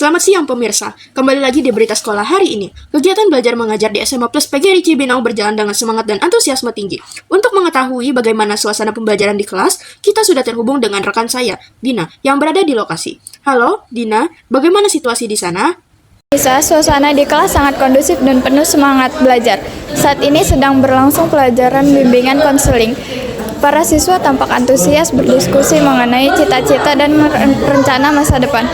Selamat siang pemirsa, kembali lagi di Berita Sekolah hari ini. Kegiatan belajar mengajar di SMA Plus PGRI Cibinong berjalan dengan semangat dan antusiasme tinggi. Untuk mengetahui bagaimana suasana pembelajaran di kelas, kita sudah terhubung dengan rekan saya, Dina, yang berada di lokasi. Halo, Dina, bagaimana situasi di sana? Bisa, suasana di kelas sangat kondusif dan penuh semangat belajar. Saat ini sedang berlangsung pelajaran bimbingan konseling. Para siswa tampak antusias berdiskusi mengenai cita-cita dan rencana masa depan.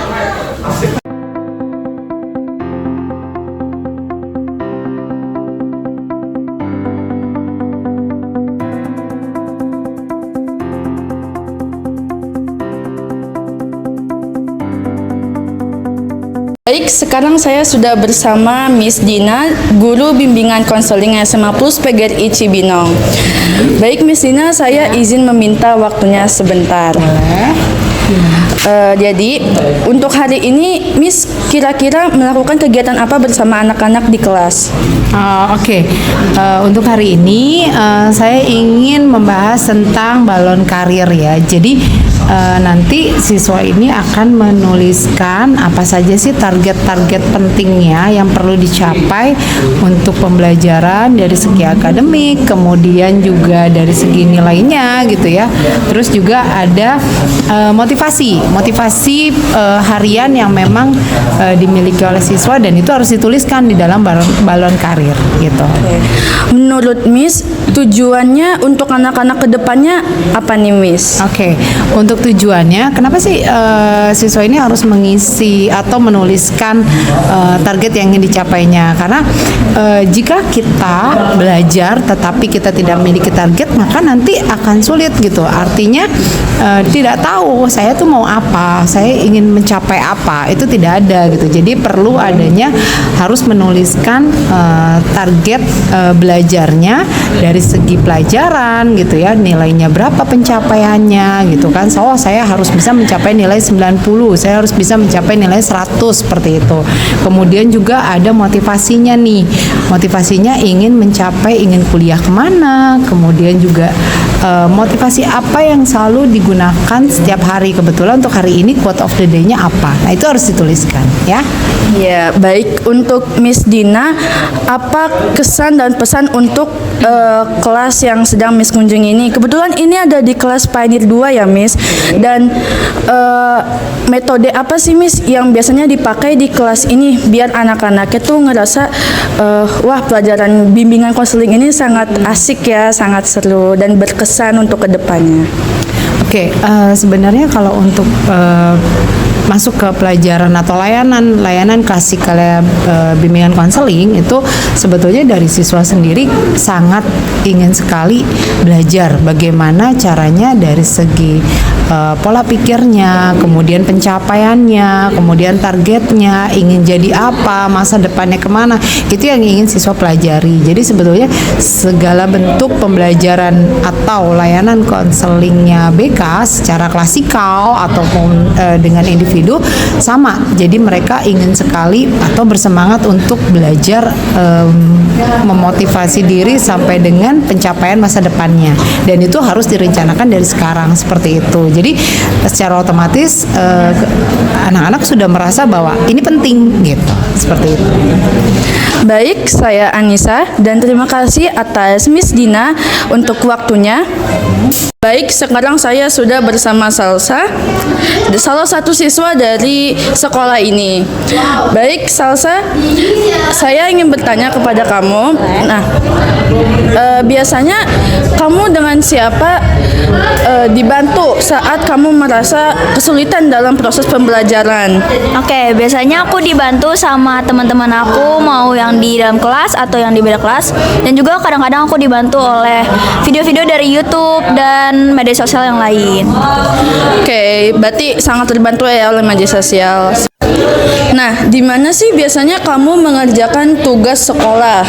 Baik, sekarang saya sudah bersama Miss Dina, guru bimbingan konseling SMA Plus PGRI Cibinong. Baik, Miss Dina, saya izin meminta waktunya sebentar. Jadi, untuk hari ini, Miss kira-kira melakukan kegiatan apa bersama anak-anak di kelas? Oke. Untuk hari ini saya ingin membahas tentang balon karir ya. Jadi nanti siswa ini akan menuliskan apa saja sih target-target pentingnya yang perlu dicapai untuk pembelajaran dari segi akademik, kemudian juga dari segi nilainya gitu ya. Terus juga ada motivasi harian yang memang dimiliki oleh siswa dan itu harus dituliskan di dalam balon karir gitu. Menurut Miss, tujuannya untuk anak-anak kedepannya apa nih, Miss? Oke, untuk tujuannya, kenapa sih siswa ini harus mengisi atau menuliskan target yang ingin dicapainya? Karena jika kita belajar tetapi kita tidak memiliki target, maka nanti akan sulit gitu. Artinya tidak tahu saya tuh mau apa, saya ingin mencapai apa, itu tidak ada gitu. Jadi perlu adanya harus menuliskan target belajarnya dari segi pelajaran gitu ya, nilainya berapa pencapaiannya gitu kan. So, saya harus bisa mencapai nilai 90, saya harus bisa mencapai nilai 100 seperti itu. Kemudian juga ada motivasinya nih. Motivasinya ingin kuliah kemana, kemudian juga motivasi apa yang selalu digunakan setiap hari. Kebetulan untuk hari ini quote of the day-nya apa. Nah, itu harus dituliskan ya. Ya, baik. Untuk Miss Dina, apa kesan dan pesan untuk kelas yang sedang Miss kunjungi ini? Kebetulan ini ada di kelas Pioneer 2 ya, Miss. Dan metode apa sih, Miss, yang biasanya dipakai di kelas ini biar anak-anaknya tuh ngerasa wah, pelajaran bimbingan konseling ini sangat asik ya, sangat seru dan berkesan untuk kedepannya. Oke, sebenarnya kalau untuk masuk ke pelajaran atau layanan klasik bimbingan konseling itu sebetulnya dari siswa sendiri sangat ingin sekali belajar bagaimana caranya dari segi pola pikirnya, kemudian pencapaiannya, kemudian targetnya, ingin jadi apa, masa depannya kemana, itu yang ingin siswa pelajari. Jadi sebetulnya segala bentuk pembelajaran atau layanan konselingnya BK secara klasikal ataupun dengan individu sama. Jadi mereka ingin sekali atau bersemangat untuk belajar memotivasi diri sampai dengan pencapaian masa depannya. Dan itu harus direncanakan dari sekarang seperti itu. Jadi secara otomatis anak-anak sudah merasa bahwa ini penting gitu. Seperti itu. Baik, saya Anissa dan terima kasih atas Miss Dina untuk waktunya. Baik, sekarang saya sudah bersama Salsa, salah satu siswa dari sekolah ini. Baik, Salsa, saya ingin bertanya kepada kamu. Nah, biasanya kamu dengan siapa dibantu saat kamu merasa kesulitan dalam proses pembelajaran? Oke, biasanya aku dibantu sama teman-teman aku, mau yang di dalam kelas atau yang di beda kelas. Dan juga kadang-kadang aku dibantu oleh video-video dari YouTube dan media sosial yang lain. Oke, berarti sangat terbantu ya oleh media sosial. Nah, di mana sih biasanya kamu mengerjakan tugas sekolah?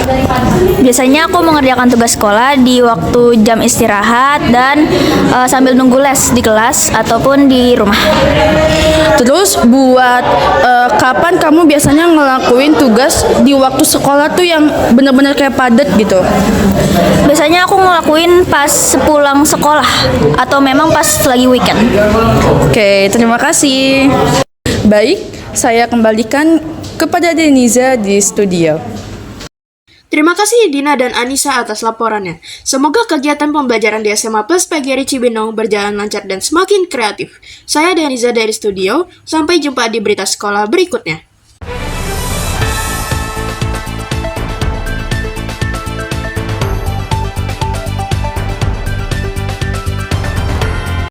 Biasanya aku mengerjakan tugas sekolah di waktu jam istirahat dan sambil nunggu les di kelas ataupun di rumah. Terus buat kapan kamu biasanya ngelakuin tugas di waktu sekolah tuh yang benar-benar kayak padat gitu? Biasanya aku ngelakuin pas sepulang sekolah atau memang pas lagi weekend. Oke, terima kasih. Baik, saya kembalikan kepada Deniza di studio. Terima kasih Dina dan Anissa atas laporannya. Semoga kegiatan pembelajaran di SMA Plus PGRI Cibinong berjalan lancar dan semakin kreatif. Saya Deniza dari studio, sampai jumpa di berita sekolah berikutnya.